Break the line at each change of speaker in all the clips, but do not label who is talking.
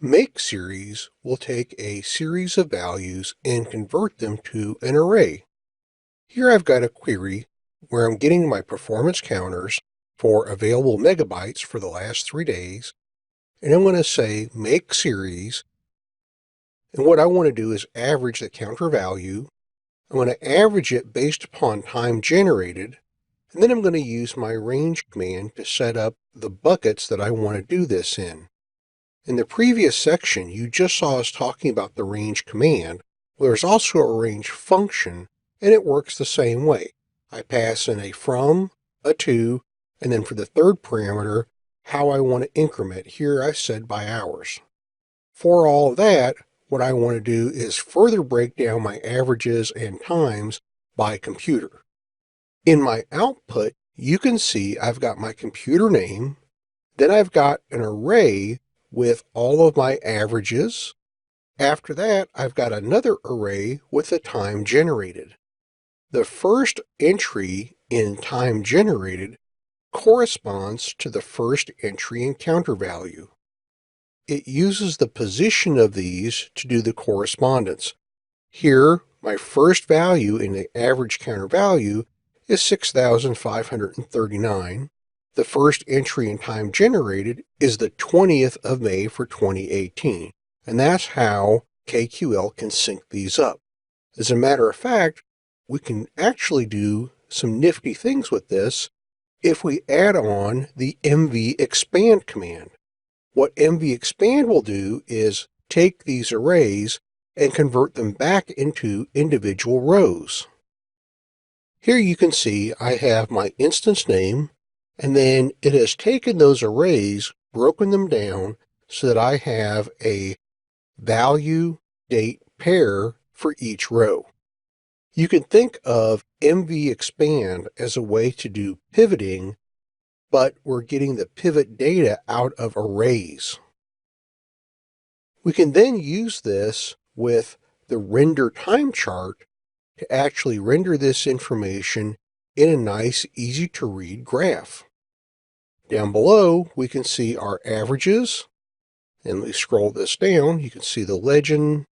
Make series will take a series of values and convert them to an array. Here I've got a query where I'm getting my performance counters for available megabytes for the last 3 days, and I'm going to say make series, and what I want to do is average the counter value. I'm going to average it based upon time generated, and then I'm going to use my range command to set up the buckets that I want to do this in. In the previous section, you just saw us talking about the range command. Well, there's also a range function, and it works the same way. I pass in a from, a to, and then for the third parameter, how I want to increment. Here I said by hours. For all of that, what I want to do is further break down my averages and times by computer. In my output, you can see I've got my computer name, then I've got an array with all of my averages. After that, I've got another array with the time generated. The first entry in time generated corresponds to the first entry in counter value. It uses the position of these to do the correspondence. Here, my first value in the average counter value is 6,539. The first entry in time generated is the 20th of May for 2018. And that's how KQL can sync these up. As a matter of fact, we can actually do some nifty things with this if we add on the mvexpand command. What mvexpand will do is take these arrays and convert them back into individual rows. Here you can see I have my instance name, and then it has taken those arrays, broken them down so that I have a value date pair for each row. You can think of mvexpand as a way to do pivoting, but we're getting the pivot data out of arrays. We can then use this with the render time chart to actually render this information in a nice, easy to read graph. Down below, we can see our averages, and we scroll this down, you can see the legend,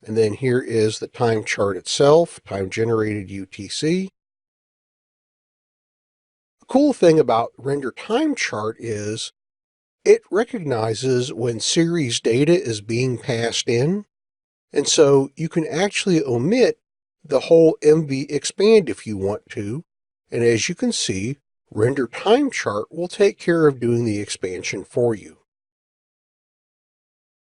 and then here is the time chart itself, time generated UTC. The cool thing about render time chart is it recognizes when series data is being passed in, and so you can actually omit the whole mvexpand if you want to, and as you can see, render time chart will take care of doing the expansion for you.